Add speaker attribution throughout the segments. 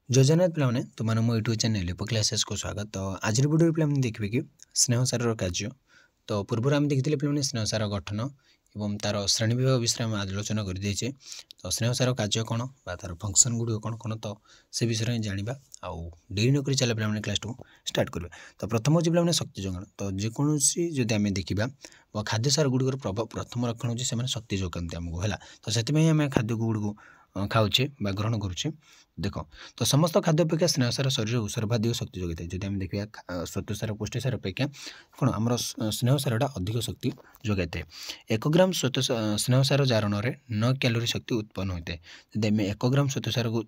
Speaker 1: जय जगन्नाथ पिलाने तुम मो यूट्यूब चैनल लिपो क्लासेस को स्वागत। तो आज वीडियो पे देखिए कि स्नेहसार कार्य। तो पूर्व आम देखते पे स्नेहसार गठन और तार श्रेणी विभाग विषय में आलोचना करदे। तो स्नेहसार कार्य कौन बा तार फंक्शन गुड़ कौन कौन तो से विषय में जाना आउ डेरी नक चल पे क्लास को स्टार्ट करेंगे। तो प्रथम हूँ पे शक्ति जोगाण। तो जेकोसी जदि आम देखा खाद्य सार गुड़िकर प्रभाव प्रथम लक्षण हूँ से शक्ति जोगाते आमको है। तो से आम खाद्य गुड़ को खाऊे ग्रहण करुचे। देख तो समस्त खाद्य अपेक्षा स्नेहसार शरीर सर्वाधिक शक्ति जोगाई। जब आम देखा श्वेतसार पुष्टिसार अपेक्षा कौन आम स्नेहसारा अधिक शक्ति जोगाई थाए। 1 ग्राम स्नेहसार जारण में 9 कैलोरी शक्ति उत्पन्न होता है। जब आम 1 ग्राम श्वेतसार को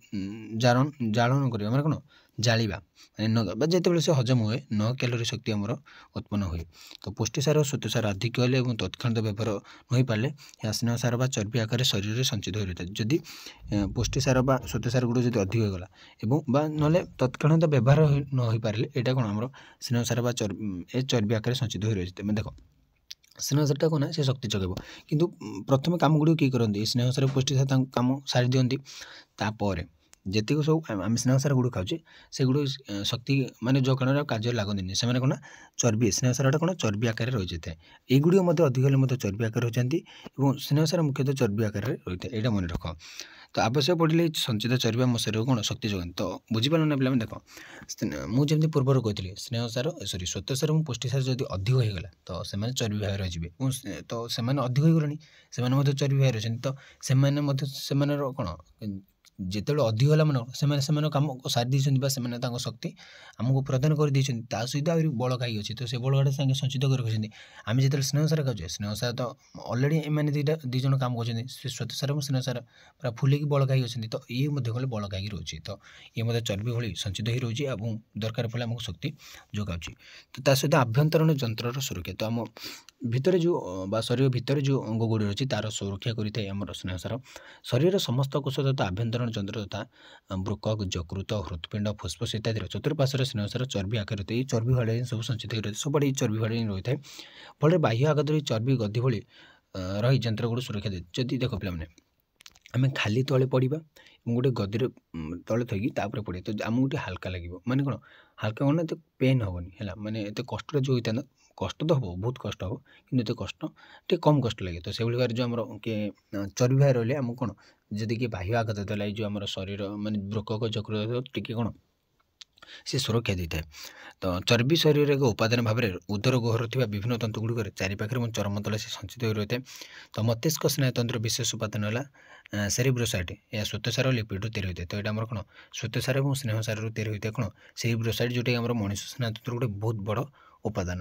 Speaker 1: जालन कर कौन जावा माने जिते से हजम हुए 9 कैलोरी शक्ति आमर उत्पन्न हुए। तो पुष्टिसार और श्वेतसार अधिक हेल्ले और तत्क्षणात व्यवहार न हो पारे या स्नेहसार व चर्बी आकार शरीर में संचित हो रही है। जदि पुष्टिसार व श्वेतसार गुड़ जब अधिक होगा और ना तत्क्षणात व्यवहार न हो पारे यहाँ कौन आम स्नेहसार व चर्बी आकार संचित हो रही है। देख स्नेहसारटा कौन से शक्ति जगेब किंतु प्रथम कम गुड़ किए करते स्नेहसार पुष्टिसार कम सारी दिखती। तापर जेतिक सब आम स्नेहसार गुड़ खाऊे से गुड़ शक्ति माने जोगाण कार्य लगती से कौन चर्बी स्नेहसारटा कौन चर्बी आकार रही जाए। युड़ अधिक हेल्ले चर्बी आकार होती और स्नेहसार मुख्यतः चर्बी आकार रही है। यहाँ मन रख। तो आवश्यक पड़े संचित चर्बी आम शरीर कौन शक्ति जोगान। तो बुझीपार ना पे देख मुझे पूर्वर कहती स्नेहसार सरी श्वेतसार और पुष्टिसार जब अधिक होगा तो से चर्बी भाग रही। तो से अधिक हो गले से चर्बी भाग रही। तो से कौन जिते अधिक है मन से कम सारी से शक्ति आमको प्रदान कर सहित आ बल खाई अच्छी। तो से बल सागे संचित कर रखी। आम जो स्नेहसार खाऊे स्नेहसार तो अलरेडी एम दीज कम कर श्वेतसार और स्नेहसार पूरा फुल बल खाई अच्छे। तो ये कले बल खाई रोचे। तो ये चर्बी भली संचित हो रोचे और दरकार पड़े आमको शक्ति जोगा। तो सहित आभ्यंतरण जंतर सुरक्षा। तो आम भितर जो शरीर भितर जो अंग गुड़ी अच्छी तार सुरक्षा करें आम स्नेहसार शरीर समस्त कोष तथा आभ्यंतरण जंत्र तथा बृकक यकृत हृत्पिंड फुस्फुस इत्यादि चतुर्पार्श्वर स्नेहसार चर्बी आकार रहते हैं। चर्बी भाड़े सब संचित होती है सबुआड़े चर्बी भाड़े ही रही है। फल बाह्य आघात चर्बी गति भली रही जंत्र गुड़ सुरक्षा दे। जदि देख पे आम खाली तले पड़ा गोटे गदी तले थी पड़े तो आमको गोटे हाल्का लगे माने कौन हाल्का कौन तो पेन हेनी है माने एत कष्ट जो होता है कष्ट तो हम बहुत कष्ट हम कि कष्ट टे कम कष्ट लगे। तो से भाव जो आम चर्बी भाई रही आमको कौन जदि कि बाह्य आघात देला जो आम शरीर माने बृकक यकृत टी कौन से सुरक्षा देता है। तो चर्बी शरीर एक उपादान भाव में उदर गुहर थी विभिन्न तंतु गुड़िक चारिपाखे और चरम तले से संचित हो रही है। तो मस्तिष्क स्नायुतंत्र विशेष उपादान है सेरिब्रोसाइट या श्वेतसार लिपिड तैयारी होता है। तो यहाँ कौन श्वेतसार और स्नेहसार तैयारी होता है कौन सेरिब्रोसाइट जोटा आम मनुष्य स्नायुतंत्र गोटे बहुत बड़ उपादान।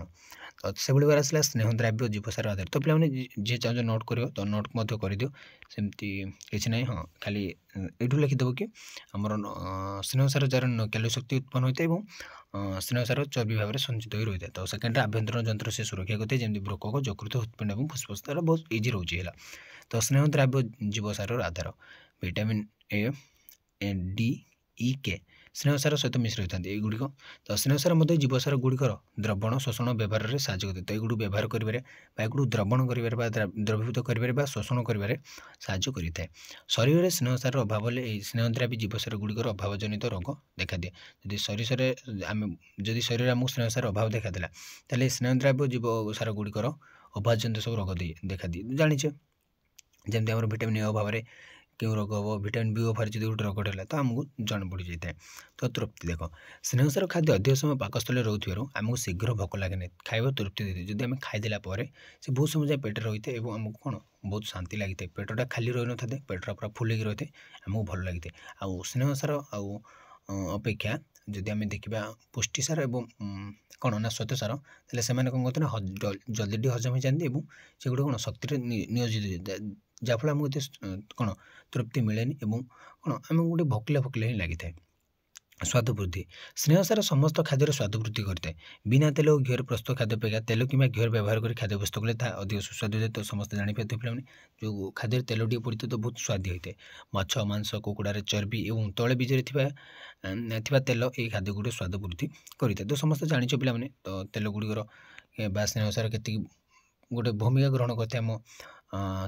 Speaker 1: तो से भाई आसला स्नेह द्राव्य जीवसार आधार। तो पे जी चाहो नोट कर तो नोट करदियो सेमती किसी ना हाँ खाली यू लिखिदेव कि आमर स्नेहसार जार 9 कैलोरी शक्ति उत्पन्न होता है और स्नेहसार चर्बी भाव में संचित हो रही है। तो सेकेंड आभ्यंतरण जंत्र से सुरक्षा करते हैं जमी बृकक यकृत हृत्पिंड और फुस्फुस तार बहुत इजी रोचे है। तो स्नेह द्राव्य जीवसार आधार विटामिन ए डी ई के स्नेहसार सहित मिश्र होता है युड़िक। तो स्नेहसार जीवसार गुड़िकर द्रवण शोषण व्यवहार में साहय करते। तो युड़ व्यवहार कर द्रवण कर द्रवीभूत कर शोषण कर साहय करें। शरीर में स्नेहसार अभाव स्नेहद्रावी जीवसार गुड़िकर अभाव जनित रोग देखा दिए। जदि शरीर आम जदि शरीर आमको स्नेहसार अभाव देखा देला ताले स्नेहद्राव्य जीवसार गुड़िकर अभाव जनित सब रोग देखा दिए जाचे। जमी आम विटामिन ए अभाव में क्यों रोग हम विटामिन बी अभाव जो गोटे रोग है तो आमको जन पड़ जाए। तो तृप्ति देख स्नेहसार खाद्य अधिक समय पाकस्थल रोथार आमको शीघ्र भोक लगे नहीं खाଇବା तृप्ति देते। जब आम खाईदेला से बहुत समय जाए पेट रही है और आमको कौन बहुत शांति लगी है। पेटा खाली रही न था पेटा पूरा फुल रही है आमको भल लगी है। आउ स्नेहसार अपेक्षा जदि आम देखा पुष्टिसार और कौन ना श्वेतसार तेल से कौन करते हैं जल्दी हजम हो जाती और से गोटे कौन शक्ति नियोजित जहाँफल आमको कौन तृप्ति मिले कौन आम गोटे भोकला भोकला ही लगी है। स्वाद वृद्धि स्नेहसार समस्त खाद्यर स्वाद वृद्धि करता है। बिना तेल और घीर प्रस्तुत खाद्य अपेक्षा तेल कि घीर व्यवहार कर खाद्य प्रस्तुत कले अधिक सुस्वादु होता है। तो समस्त जापारे पे जो खाद्य तेल टी पड़ी तो बहुत स्वादी होता है। माछ मांस कुकुड़ार चर्बी और तले बीजरे तेल ये खाद्य गुड़ स्वाद वृद्धि करता है। तो समस्त जाच पे तो तेल गुड़िकर बा स्नेहसार के गोटे भूमिका ग्रहण करते आम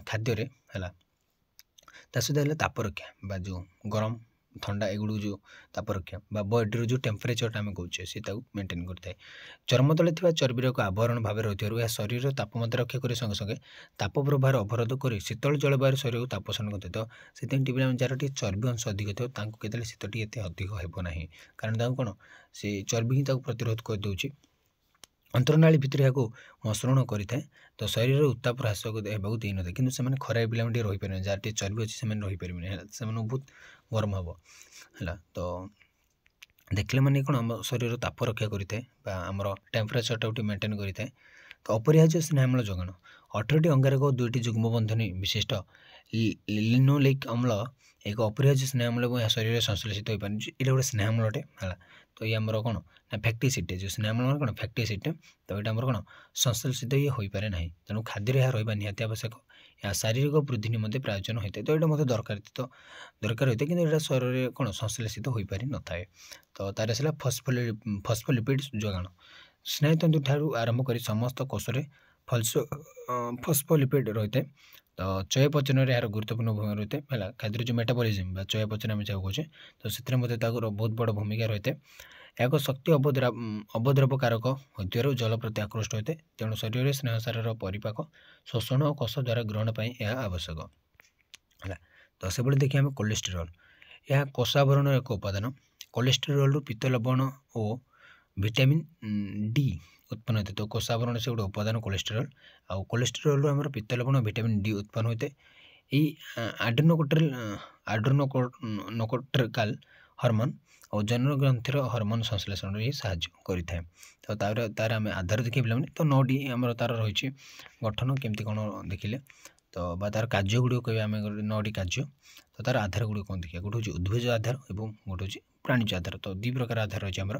Speaker 1: खाद्य है। ता सहित ताप रक्षा बा जो गरम थंडा एगुड़ जो ताप रक्षा बॉडी जो टेम्परेचरटा आम कहे सी मेंटेन करता है। चर्म तले चर्बीर एक आवरण भाव रही शरीर तापमात्रा रक्षा करे संगे संगे ताप प्रभाव अवरोध कर शीतल जलवायु शरीर को ताप शोषण करते। तो से टीवी जार टी चर्बी अंश अधिक थे शीत टी अधिक होना कारण कौन से चर्बी ही प्रतिरोध करदे अंतरनाली भितर या मसृण करें तो शरीर उत्ताप ह्रास होगा दे न कि खराब पे रही पारे जार टी चर्बी अच्छी से रहीपर से बहुत गरम हम है। तो देखले मैंने कौन आम शरीर ताप रक्षा करें आमर टेम्परेचरटा मेंटेन करें। तो अपरिहार्य स्नेहाम्ल जोगाण 18टी अंगारक और 2टी जुग्म बंधनी विशिष्ट लिनोलेइक अम्ल एक अपरिहार्य स्नेहाम्ल शरीर संश्लेषित हो पारे ये गोटे स्नेहाम्लटे है। तो ये आमर कौन ना फैक्टी एसिड जो स्नेहाम्ल कौन फैक्टी एसिड तो ये कौन संश्लेषित ये हो पारे ना तेणु खाद्य यह रहा निहाती आवश्यक या शारीरिक वृद्धि निमंते प्रयोजन होता है। तो ये मतलब दरकार तो दरकार होता है कि शरीर कौन संश्लेषित हो पारि न थाए। तो तार आसला फस्फोलिपिड जोगाण स्नायुतंतु ठारू आरंभ कर समस्त कोषरे फस्फोलिपिड रही है। तो चयापचन यार गुरुत्वपूर्ण भूमिका रही है खाद्य जो मेटाबॉलिज्म चयापचन आम जहाँ कहे तो से बहुत बड़ भूमिका रही है। एक शक्ति अवद्रव कारक होते जल प्रति आकृष्ट होता है तेणु शरीर स्नेहसार परिपाक शोषण और कोष द्वारा ग्रहण पर यह आवश्यक है। तो से देखिए आम कोलेस्टेरोल यह कोषावरण एक उपादान कोलेस्टेरोल पित्त लवण और विटामिन डी उत्पन्न होते। तो कोषावरण से गोटे उपादान कोलेस्टेरोल आउ कोलेस्टेरोल आम पित्त लवण विटामिन डी उत्पन्न होते आड्रेनोकोर्टिकल हार्मोन और जनन ग्रंथि हार्मोन संश्लेषण ये साहाय्य करें। तो तार आम आधार देखिए पे तो 9टी आम तार रही गठन केमती कौन देखिले तो तार कार्य गुड़ कह आम 9टी कार्य तो तार आधार गुड़ कौन देखिए गोटे हूँ उद्भिज आधार और गोटे हूँ प्राणीज आधार। तो 2 प्रकार आधार रही है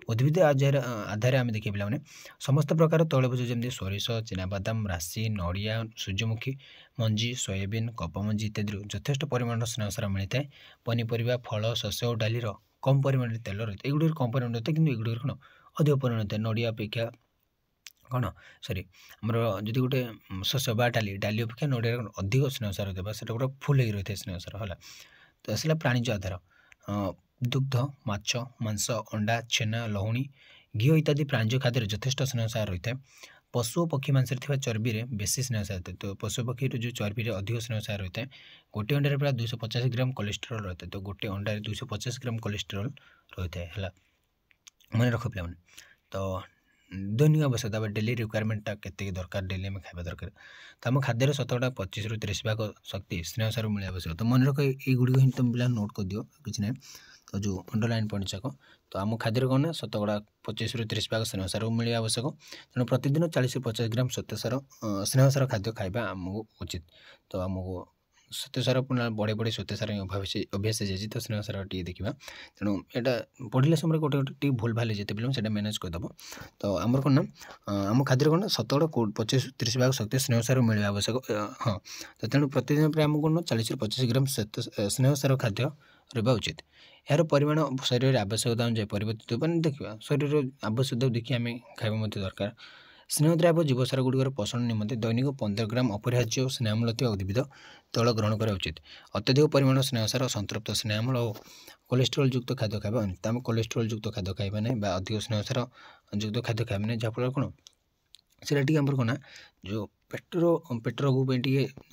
Speaker 1: उद्भिद आधार आम देखिए पे समस्त प्रकार तैलभोज जमी सोरिष चिनाबादाम राशि नड़िया सूर्यमुखी मंजी सोयाबीन कपामंजी इत्यादि यथेष्ट परिमाण स्नेहसार मिलता है। पनीपरिया फल शस्य और डालीर कम परिमाण तेल रही है एगुड़ कम परिमाण होता है कि एगुड़ कौन अधिक परिमाण होता है नड़िया अपेक्षा कौन सॉरी आमर जी गोटे शस्य बा डाली अपेक्षा नड़िया अधिक स्नेहसार होता है से गोटे फुल रही है स्नेहसार है। तो आसला प्राणीज आधार दुग्ध माछ मांस अंडा छेना लहुणी घी इत्यादि प्राणीज खाद्य यथेष्ट स्नेहसार रही है। पशु और पक्षी मांस चर्बी में बेसी स्नेहसार होता है। तो पशु पक्षी जो चर्बी अधिक स्नेहसार रही है गोटे अंडे प्राय 250 ग्राम कोलेस्टेरोल रहता है। तो गोटे अंडे 250 ग्राम कोलेस्टेरोल रही है मन रख पे। तो दैनिक आवश्यकता डेली रिक्वायरमेंटा के दरकार डेली आम खावा दरकार। तो आम खाद्य 25 ରୁ 30 भाग शक्ति स्नेहसार मिले आवश्यक। तो मन रख युड़िक ही तुम पिला नोट कर दियो कि ना तो जो अंडरलाइन पॉइंट जाक तो आम खाद्य कौन ना 25 ରୁ 30 भाग स्नेहसार मिले आवश्यक। तेणु प्रतिदिन 40 ରୁ 50 ग्राम स्नेहसार खाद्य खाଇବା आमको उचित। तो आमको श्वेतसार पुनः बढ़े बढ़े श्वेतसार अभ्यास जाइए। तो स्नेहसार टी देखा तेणु यहाँ पढ़ले समय गोटे गोटे भूल भाल जिते पे मैनेज करदेव। तो आमर कौन ना आम खाद्य कौन 25 ରୁ 30 भाग शक्ति स्नेहसार मिले आवश्यक। हाँ तो तेणु प्रतिदिन आम कौन 40 ରୁ 25 ग्राम स्नेहसार खाद्य रहा उचित। यार परिमाण शरीर आवश्यकता अनुसार परिवर्तित हो देखा शरीर आवश्यकता देखिए आम खावा दरकार। स्नेहद्राव्य जीवसार गुड़िकर पोषण निमंते दैनिक 15 ग्राम अपरिहार्य स्नेहाम्ल उद्भिद तैल ग्रहण करा उचित। अत्यधिक परिमाण स्नेहसार संतृप्त स्नेहाम्ल और कोलेस्टेरोल युक्त खाद्य खावा अनुचित। आम कोलेस्टेरोल युक्त खाद्य खावा ना अधिक स्नेहसार युक्त खाद्य खावा ना जहाँफल कौन से कौन जो पेट रोग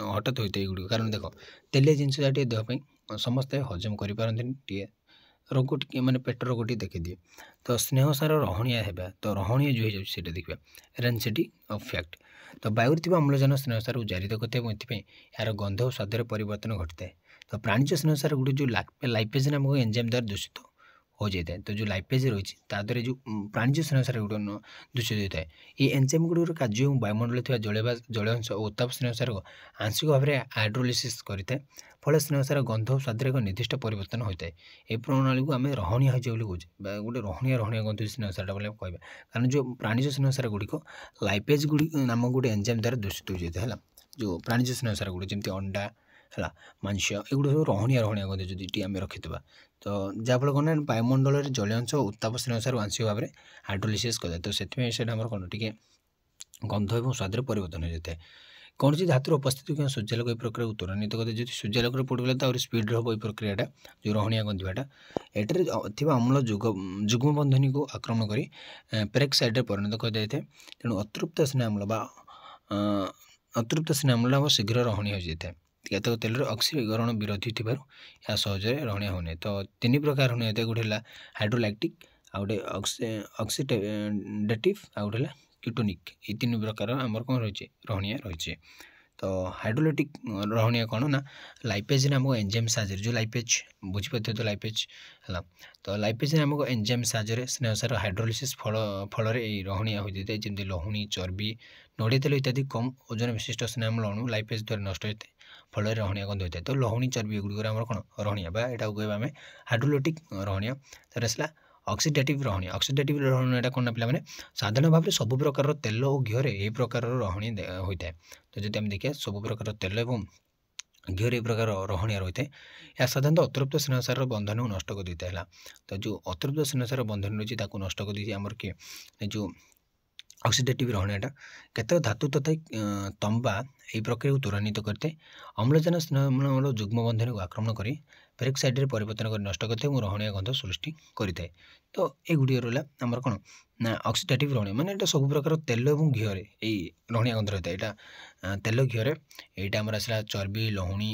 Speaker 1: हठात होता है गुड़ कारण देख तेलिया जिनस देहपाई समस्ते हजम करें रोग टी माने पेट रोग टी देखी दिए। तो स्नेहसार रहणिया है तो रहणिया जो है देखा रेनसिटी ऑफ फैक्ट। तो वायु थी अम्लजान स्नेहसार को जारी करते यार गंध और स्वादर परिवर्तन घटता है। तो प्राणीज स्नेहसार गुड़ी जो लाइपेज नामक एंजाइम द्वारा दूषित हो जाता है। तो जो लाइपेज रही है जो प्राणीज स्नेहसार गुड़ दूषित होता है ये एंजाइम गुड़ कार्य वायुमंडल जल अंश और उत्ताप स्नेहसार को आंशिक भाव में हाइड्रोलिसिस करता है फल स्नेहसार गंध और स्वादर एक निर्दिष्ट परिवर्तन होता है। ये प्रणाली को आम रहणिया हो गोटे रहणिया गंध स्नेहसार बोले कह कारण जो प्राणीज स्नेहसार गुड़िक लाइपेज गुड़ी नामक गोटे एंजाइम द्वारा दूषित हो जाता है। जो प्राणीज स्नेहसार गुड़ जमी अंडा है मांस एगुड़ सब रहणिया गंध जो आम रखिदा तो जहाँफल कौन ना वायुमंडल जलीयांश और उत्ताप स्नेहसार आंशिक भाव में हाइड्रोलिसिस कर। तो से कौन टे गंध और स्वादर परिवर्तन हो जाता है। କୌଣସି ଧାତୁର ଉପସ୍ଥିତି କିମ୍ବା ସୂର୍ଯ୍ୟାଲୋକ ଏହି ପ୍ରକ୍ରିୟାକୁ ତ୍ୱରାନ୍ୱିତ କରିଥାଏ। ଯଦି ସୂର୍ଯ୍ୟାଲୋକରେ ପଡ଼ିଗଲେ ତ ଆହୁରି ସ୍ପିଡ଼୍ରେ ହେବ ଏହି ପ୍ରକ୍ରିୟାଟା, ଯେଉଁ ରହଣିଆ ଗନ୍ଧିବାଟା। ଏଠାରେ ଥିବା ଅମ୍ଳ ଯୁଗ୍ମ ବନ୍ଧନୀକୁ ଆକ୍ରମଣ କରି ପେରୋକ୍ସାଇଡ଼ରେ ପରିଣତ କରିଯାଇଥାଏ। ତେଣୁ ଅତୃପ୍ତ ସ୍ନେହ ଅମ୍ଳ ବା ଶୀଘ୍ର ରହଣୀୟ ହୋଇଯାଇଥାଏ। କେତେକ ତେଲରେ ଅକ୍ସିକରଣ ବିରୋଧୀ ଥିବାରୁ ଏହା ସହଜରେ ରହଣୀୟ ହେଉନାହିଁ। ତ 3 ପ୍ରକାର ରହଣୀୟ ହୋଇଥାଏ। ଗୋଟେ ହେଲା ହାଇଡ୍ରୋଲାକ୍ଟିକ୍, ଆଉ ଗୋଟେ ଅକ୍ସିଡେଟିଭ୍, ଆଉ ଗୋଟେ ହେଲା କିଟୋନିକ୍। ଏହି 3 ପ୍ରକାର ଆମର କ'ଣ ରହିଛି, ରହଣୀୟ ରହିଛି। ତ ହାଇଡ୍ରୋଲାକ୍ଟିକ୍ ରହଣୀୟ କ'ଣ ନା ଲାଇପେଜ୍ ନାମକ ଏଞ୍ଜାଇମ୍ ସାହାଯ୍ୟରେ, ଯେଉଁ ଲାଇପେଜ୍ ବୁଝିପାରୁଥିବେ ତ ଲାଇପେଜ୍ ହେଲା, ତ ଲାଇପେଜ୍ ନାମକ ଏଞ୍ଜାଇମ୍ ସାହାଯ୍ୟରେ ସ୍ନେହସାର ହାଇଡ୍ରୋଲିସିସ୍ ଫଳରେ ଏହି ରହଣୀୟ ହୋଇଯାଇଥାଏ। ଯେମିତି ଲହୁଣୀ, ଚର୍ବି, ନଡ଼ିଆ ତେଲ ଇତ୍ୟାଦି କମ୍ ଓଜନ ବିଶିଷ୍ଟ ସ୍ନେହମୂଳ ଅଣୁ ଲାଇପେଜ୍ ଦ୍ୱାରା ନଷ୍ଟ ହୋଇଥାଏ, ଫଳରେ ରହଣୀୟ ଗନ୍ଧ ହୋଇଥାଏ। ତ ଲହୁଣୀ, ଚର୍ବି ଏଗୁଡ଼ିକରେ ଆମର କ'ଣ ରହଣୀୟ, ବା ଏଟାକୁ କହିବା ଆମେ ହାଇଡ୍ରୋଲାକ୍ଟିକ୍ ରହଣୀୟ। ତାପରେ ଆସିଲା ଅକ୍ସିଡେଟିଭ୍ ରହଣୀୟ। ଅକ୍ସିଡେଟିଭ୍ ରହଣୀୟଟା କ'ଣ ନା ପିଲାମାନେ, ସାଧାରଣ ଭାବରେ ସବୁ ପ୍ରକାରର ତେଲ ଓ ଘିଅରେ ଏହି ପ୍ରକାରର ରହଣୀ ହୋଇଥାଏ। ତ ଯଦି ଆମେ ଦେଖିବା ସବୁ ପ୍ରକାରର ତେଲ ଏବଂ ଘିଅରେ ଏହି ପ୍ରକାର ରହଣୀୟ ରହିଥାଏ। ଏହା ସାଧାରଣତଃ ଅତୃପ୍ତ ସ୍ନେହସାରର ବନ୍ଧନକୁ ନଷ୍ଟ କରିଦେଇଥାଏ ହେଲା। ତ ଯେଉଁ ଅତୃପ୍ତ ସ୍ନେହସାର ବନ୍ଧନ ରହିଛି ତାକୁ ନଷ୍ଟ କରିଦେଇଛି ଆମର କିଏ, ଯେଉଁ ଅକ୍ସିଡେଟିଭ୍ ରହଣୀୟଟା। କେତେକ ଧାତୁ ତଥା ତମ୍ବା ଏହି ପ୍ରକ୍ରିୟାକୁ ତ୍ୱରାନ୍ୱିତ କରିଥାଏ। ଅମ୍ଳଜାନ ସ୍ନେହମୂଳ ଯୁଗ୍ମ ବନ୍ଧନୀକୁ ଆକ୍ରମଣ କରି ପେରୋକ୍ସାଇଡ଼ରେ ପରିବର୍ତ୍ତନ କରି ନଷ୍ଟ କରିଥାଏ ଏବଂ ରହଣୀୟ ଗନ୍ଧ ସୃଷ୍ଟି କରିଥାଏ। ତ ଏଗୁଡ଼ିକ ରହିଲା ଆମର କ'ଣ ନା ଅକ୍ସିଡେଟିଭ୍ ରହଣୀୟ, ମାନେ ଏଇଟା ସବୁ ପ୍ରକାର ତେଲ ଏବଂ ଘିଅରେ ଏଇ ରହଣୀୟ ଗନ୍ଧ ରହିଥାଏ। ଏଇଟା ତେଲ, ଘିଅରେ, ଏଇଟା ଆମର ଆସିଲା ଚର୍ବି, ଲହୁଣୀ,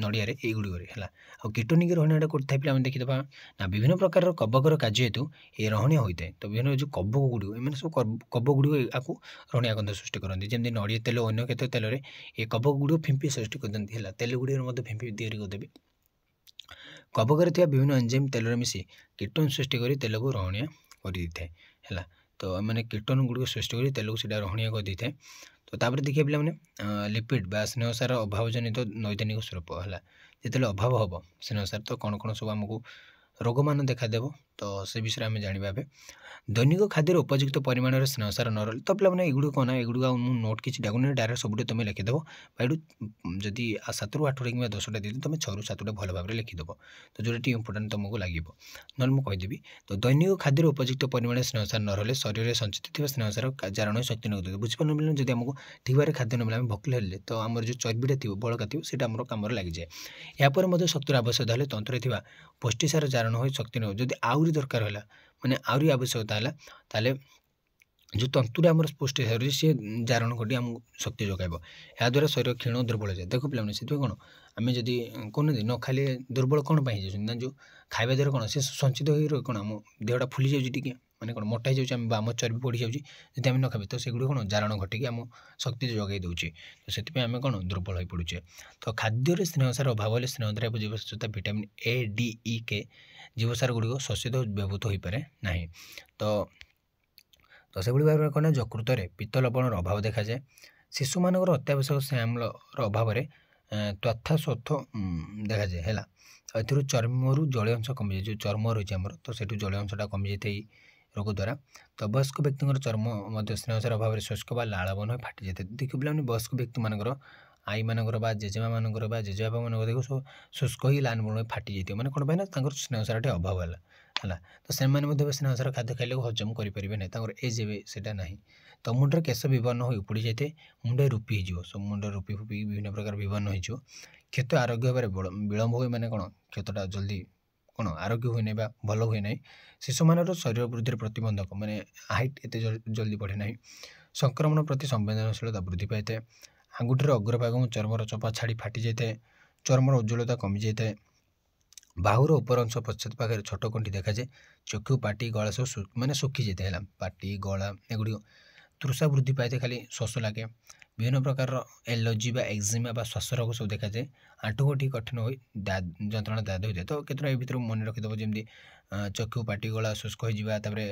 Speaker 1: ନଡ଼ିଆରେ, ଏଇଗୁଡ଼ିକରେ ହେଲା। ଆଉ କିଟୋନିକ୍ ରହଣୀୟଟା କୋଉଠି ଥାଏ ପିଲା ଆମେ ଦେଖିଦେବା ନା ବିଭିନ୍ନ ପ୍ରକାରର କବକର କାର୍ଯ୍ୟ ହେତୁ ଏ ରହଣୀୟ ହୋଇଥାଏ। ତ ବିଭିନ୍ନ ଯେଉଁ କବକ ଗୁଡ଼ିକ, ଏମାନେ ସବୁ କବକ ଗୁଡ଼ିକ ଆକୁ ରହଣୀୟ ଗନ୍ଧ ସୃଷ୍ଟି କରନ୍ତି। ଯେମିତି ନଡ଼ିଆ ତେଲ ଓ ଅନ୍ୟ କେତେକ ତେଲରେ ଏ କବକ ଗୁଡ଼ିକ ଫିମ୍ପି ସୃଷ୍ଟି କରିଦିଅନ୍ତି ହେଲା। ତେଲ ଗୁଡ଼ିକରେ ମଧ୍ୟ ଫିମ୍ପି ତିଆରି କରିଦେବେ। କବକରେ ଥିବା ବିଭିନ୍ନ ଏଞ୍ଜାଇମ୍ ତେଲରେ ମିଶି କିଟୋନ୍ ସୃଷ୍ଟି କରି ତେଲକୁ ରହଣୀୟ କରିଦେଇଥାଏ ହେଲା। ତ ଏମାନେ କିଟୋନ୍ ଗୁଡ଼ିକ ସୃଷ୍ଟି କରି ତେଲକୁ ସେଇଟା ରହଣୀୟ କରିଦେଇଥାଏ। ତ ତାପରେ ଦେଖିବା ପିଲାମାନେ ଲିପିଡ୍ ବା ସ୍ନେହସାର ଅଭାବ ଜନିତ ନୈଦାନିକ ସ୍ୱରୂପ ହେଲା। ଯେତେବେଳେ ଅଭାବ ହେବ ସ୍ନେହସାର, ତ କ'ଣ କ'ଣ ସବୁ ଆମକୁ ରୋଗମାନ ଦେଖାଦେବ, ତ ସେ ବିଷୟରେ ଆମେ ଜାଣିବା ଏବେ। ଦୈନିକ ଖାଦ୍ୟରେ ଉପଯୁକ୍ତ ପରିମାଣରେ ସ୍ନେହସାର ନ ରହିଲେ, ତ ପିଲାମାନେ ଏଗୁଡ଼ିକ କ'ଣ ନା ଏଗୁଡ଼ିକ ମୁଁ ନୋଟ୍ କିଛି ଡାକୁନି, ଡାଇରେକ୍ଟ ସବୁଠି ତୁମେ ଲେଖିଦେବ। ବା ଏଠୁ ଯଦି 7ରୁ 8ଟା କିମ୍ବା 10ଟା ଦେଇଦେବ, ତୁମେ 6ରୁ 7ଟା ଭଲ ଭାବରେ ଲେଖିଦେବ। ତ ଯେଉଁଟା ଟିକେ ଇମ୍ପୋର୍ଟାଣ୍ଟ ତୁମକୁ ଲାଗିବ, ନହେଲେ ମୁଁ କହିଦେବି। ତ ଦୈନିକ ଖାଦ୍ୟରେ ଉପଯୁକ୍ତ ପରିମାଣରେ ସ୍ନେହସାର ନ ରହିଲେ ଶରୀରରେ ସଞ୍ଚିତ ଥିବା ସ୍ନେହସାର ଜାରଣ ଶକ୍ତି ନ ଦେଇଥାଏ। ବୁଝିପାରୁନ ପିଲାମାନେ, ଯଦି ଆମକୁ ଠିକ୍ ଭାବରେ ଖାଦ୍ୟ ନ ମିଳେ, ଆମେ ଭୋକିଲା ହେଲେ, ତ ଆମର ଯେଉଁ ଚର୍ବିଟା ଥିବ, ବଳକା ଥିବ, ସେଇଟା ଆମର କାମରେ ଲାଗିଯାଏ। ଏହାପରେ ମଧ୍ୟ ଶକ୍ତିର ଆବଶ୍ୟକତା ହେଲେ ତନ୍ତ୍ରରେ ଥିବା ପୁଷ୍ଟିସାର ଜାରଣ ହୋଇ ଶକ୍ତି ନ, ଯଦି ଆହୁରି ଦରକାର ହେଲା, ମାନେ ଆହୁରି ଆବଶ୍ୟକତା ହେଲା, ତାହେଲେ ଯେଉଁ ତନ୍ତୁରେ ଆମର ପୁଷ୍ଟିସାର ଅଛି ସେ ଜାରଣ ଘଟି ଆମକୁ ଶକ୍ତି ଯୋଗାଇବ। ଏହାଦ୍ୱାରା ଶରୀର କ୍ଷୀଣ ଓ ଦୁର୍ବଳ ହେଇଯାଏ। ଦେଖ ପିଲାମାନେ, ସେଥିପାଇଁ କ'ଣ ଆମେ ଯଦି କହୁନାହାନ୍ତି ନ ଖାଇଲେ ଦୁର୍ବଳ କ'ଣ ପାଇଁ ହେଇଯାଉଛନ୍ତି ନା, ଯେଉଁ ଖାଇବା ଦ୍ୱାରା କ'ଣ ସେ ସଞ୍ଚିତ ହୋଇ ରହି କ'ଣ ଆମ ଦେହଟା ଫୁଲି ଯାଉଛି, ଟିକେ ମାନେ କ'ଣ ମୋଟା ହେଇଯାଉଛି, ଆମେ ବା ଆମ ଚର୍ବି ବଢ଼ିଯାଉଛି। ଯଦି ଆମେ ନ ଖାଇବା ତ ସେଗୁଡ଼ିକ କ'ଣ ଜାରଣ ଘଟିକି ଆମ ଶକ୍ତି ଯୋଗାଇ ଦେଉଛି। ତ ସେଥିପାଇଁ ଆମେ କ'ଣ ଦୁର୍ବଳ ହୋଇପଡ଼ୁଛେ। ତ ଖାଦ୍ୟରେ ସ୍ନେହସାର ଅଭାବ ହେଲେ ସ୍ନେହଦ୍ରବ୍ୟ ଜୀବସାର ଯଥା vitamin A, D, E, K ଜୀବସାର ଗୁଡ଼ିକ ଶୋଷିତ ବ୍ୟବହୃତ ହୋଇପାରେ ନାହିଁ। ତ ସେଭଳି ଭାବରେ କ'ଣ ଯକୃତରେ ପିତ୍ତ ଲବଣର ଅଭାବ ଦେଖାଯାଏ। ଶିଶୁମାନଙ୍କର ଅତ୍ୟାବଶ୍ୟକ ସ୍ନେହମୂଳର ଅଭାବରେ ତ୍ୱଥା ଦେଖାଯାଏ ହେଲା। ଏଥିରୁ ଚର୍ମରୁ ଜଳୀୟ ଅଂଶ କମିଯାଏ। ଯେଉଁ ଚର୍ମ ରହିଛି ଆମର, ତ ସେଠୁ ଜଳୀୟ ଅଂଶଟା କମିଯାଇଥାଏ ଏଇ ରୋଗ ଦ୍ୱାରା। ତ ବୟସ୍କ ବ୍ୟକ୍ତିଙ୍କର ଚର୍ମ ମଧ୍ୟ ସ୍ନେହସାର ଅଭାବରେ ଶୁଷ୍କ ବା ଲାଳବନ ହୋଇ ଫାଟି ଯାଇଥାଏ। ଦେଖିବ ପିଲାମାନେ, ବୟସ୍କ ବ୍ୟକ୍ତିମାନଙ୍କର, ଆଈମାନଙ୍କର ବା ଜେଜେମାମାନଙ୍କର ବା ଜେଜେବାପାମାନଙ୍କର ଦେଖିବ ସବୁ ଶୁଷ୍କ ହୋଇ ଲାଳବନ ହୋଇ ଫାଟି ଯାଇଥିବ। ମାନେ କ'ଣ ପାଇଁ ନା ତାଙ୍କର ସ୍ନେହସାରଟି ଅଭାବ ହେଲା। ତ ସେମାନେ ମଧ୍ୟ ସ୍ନେହସାର ଖାଦ୍ୟ ଖାଇଲେ ହଜମ କରିପାରିବେ ନାହିଁ, ତାଙ୍କର ଏଜ୍ ଏବେ ସେଇଟା ନାହିଁ। ତ ମୁଣ୍ଡରେ କେଶ ବିବର୍ଣ୍ଣ ହୋଇ ଉପୁଡ଼ି ଯାଇଥାଏ, ମୁଣ୍ଡରେ ରୁପି ହେଇଯିବ, ସବୁ ମୁଣ୍ଡରେ ରୁପି ବିଭିନ୍ନ ପ୍ରକାର ବିବର୍ଣ୍ଣ ହେଇଯିବ। କ୍ଷତ ଆରୋଗ୍ୟ ହେବାରେ ବିଳମ୍ବ ହୁଏ, ମାନେ କ'ଣ କ୍ଷତଟା ଜଲ୍ଦି କ'ଣ ଆରୋଗ୍ୟ ହୁଏ ନାହିଁ ବା ଭଲ ହୁଏ ନାହିଁ। ଶିଶୁମାନଙ୍କର ଶରୀର ବୃଦ୍ଧିର ପ୍ରତିବନ୍ଧକ, ମାନେ ହାଇଟ୍ ଏତେ ଜଲ୍ଦି ବଢ଼େ ନାହିଁ। ସଂକ୍ରମଣ ପ୍ରତି ସମ୍ବେଦନଶୀଳତା ବୃଦ୍ଧି ପାଇଥାଏ। ଆଙ୍ଗୁଠିର ଅଗ୍ରଭାଗ ଏବଂ ଚର୍ମର ଚୋପା ଛାଡ଼ି ଫାଟି ଯାଇଥାଏ। ଚର୍ମର ଉଜ୍ଜ୍ୱଳତା କମିଯାଇଥାଏ। ବାହୁର ଉପର ଅଂଶ ପଶ୍ଚାତ ପାଖରେ ଛୋଟ ଗଣ୍ଠି ଦେଖାଯାଏ। ଚକ୍ଷୁ, ପାଟି, ଗଳା ସବୁ ମାନେ ଶୁଖି ଯାଇଥାଏ ହେଲା। ପାଟି, ଗଳା ଏଗୁଡ଼ିକ ତୃଷା ବୃଦ୍ଧି ପାଇଥାଏ, ଖାଲି ଶୋଷ ଲାଗେ। ବିଭିନ୍ନ ପ୍ରକାରର ଏଲର୍ଜି ବା ଏକ୍ଜିମା ବା ଶ୍ୱାସ ରୋଗ ସବୁ ଦେଖାଯାଏ। ଆଣ୍ଠୁଗଣ୍ଠି କଠିନ ହୋଇ ଯନ୍ତ୍ରଣା ଦାଦ ହୋଇଥାଏ। ତ କେତେଟା ଏ ଭିତରୁ ମନେ ରଖିଦେବ, ଯେମିତି ଚକ୍ଷୁ, ପାଟି, ଗଳା ଶୁଷ୍କ ହୋଇଯିବା, ତାପରେ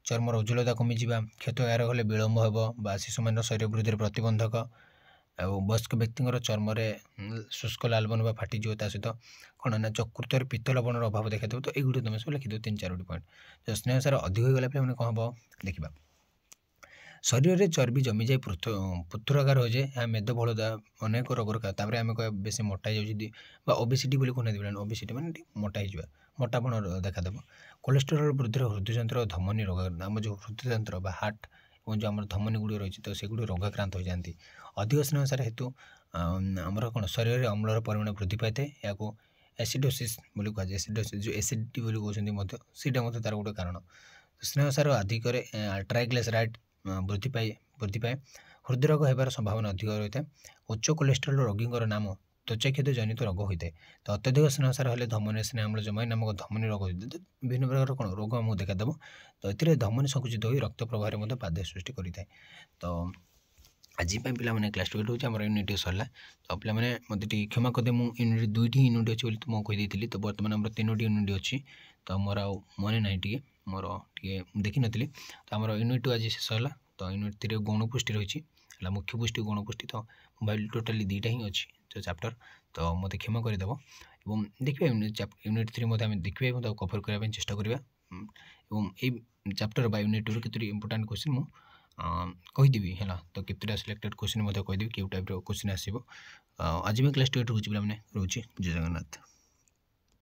Speaker 1: ଚର୍ମର ଉଜ୍ଜ୍ୱଳତା କମିଯିବା, କ୍ଷତ ଆରୋଗ୍ୟ ହେଲେ ବିଳମ୍ବ ହେବ, ବା ଶିଶୁମାନଙ୍କର ଶରୀର ବୃଦ୍ଧିର ପ୍ରତିବନ୍ଧକ, ଆଉ ବୟସ୍କ ବ୍ୟକ୍ତିଙ୍କର ଚର୍ମରେ ଶୁଷ୍କ ଲାଲବନ ବା ଫାଟିଯିବ। ତା ସହିତ କ'ଣ ନା ଯକୃତରେ ପିତ୍ତ ଲବଣର ଅଭାବ ଦେଖାଦେବ। ତ ଏଇଗୁଡ଼ିକ ତୁମେ ସବୁ ଲେଖିଦେବ 3-4ଟି ପଏଣ୍ଟ। ତ ସ୍ନେହସାର ଅଧିକ ହୋଇଗଲା ପିଲାମାନେ କ'ଣ ହେବ ଦେଖିବା। ଶରୀରରେ ଚର୍ବି ଜମିଯାଇ ପୃଥୁରାକାର ହୋଇଯାଏ। ଏହା ମେଦବହୁଳତା ଅନେକ ରୋଗର କାରଣ। ତାପରେ ଆମେ କହିବା ବେଶୀ ମୋଟା ହେଇଯାଉଛି ବା ଓବେସିଟି ବୋଲି କହୁନାହାନ୍ତି ପିଲାମାନେ, ଓବେସିଟି ମାନେ ଟିକେ ମୋଟା ହେଇଯିବା, ମୋଟାପଣ ଦେଖାଦେବ। କୋଲେଷ୍ଟ୍ରଲ୍ ବୃଦ୍ଧିର ହୃଦଯନ୍ତ୍ର ଓ ଧମନୀ ରୋଗ, ଆମ ଯେଉଁ ହୃଦଯନ୍ତ୍ର ବା ହାର୍ଟ और जो आम धमनी गुड़ी रही तो सेगुड़ी रोगाक्रांत हो जाती। अधिक स्नेहसार हेतु आमर कौन शरीर में अम्लर परिमाण वृद्धि पाई था। या एसिडोसिस बोली कहुए। एसिडोसिस जो एसिडिटी बोली कहते सीटा तार गोटे कारण। स्नेहसार अधिक ट्राइग्लिसराइड वृद्धि पाए हृदय रोग होबार संभावना अधिक रही है। उच्च कोलेस्टेरोल रोगी नाम त्वचाक्षत जनित रोग होता है। तो अत्यधिक स्नेहसार हेल्ले धमनी स्नेहाम्ल जमाई नामक धमनी रोग होता है। विभिन्न प्रकार कौन रोग आमको देखादेव। तो ये धमनी संकुचित हो रक्त प्रवाह में बाधा सृष्टि करें। तो आज पे क्लास 2 हूँ आम यूनिट सरला। तो पे मतलब क्षमा करदे मु यूनिट 2टी यूनिट अच्छी तुमको कहीदी। तो बर्तमान आम 3टी यूनिट अच्छी। तो मोर मन ना टे मोर टे देखी नी। तो आम यूनिट 2 आज शेष है। तो यूनिट 3 गौणपुष्टि रही है मुख्य पुष्टि गौणपुष्टि। तो मोबाइल टोटाली 2टा ही अच्छी जो चैप्टर। तो मत क्षमा करदेव और देखिए यूनिट 3 आम देखिए कभर करने चेष्टा करवा। ये चैप्टर बा यूनिट 2 केतोटी इंपोर्टेंट क्वेश्चन मु कहीदेवी है। तो केतोटा सिलेक्टेड क्वेश्चन कहीदेवी क्यों टाइप क्वेश्चन आसो। आज भी क्लास 2 रोचे पे रोचे। जय जगन्नाथ।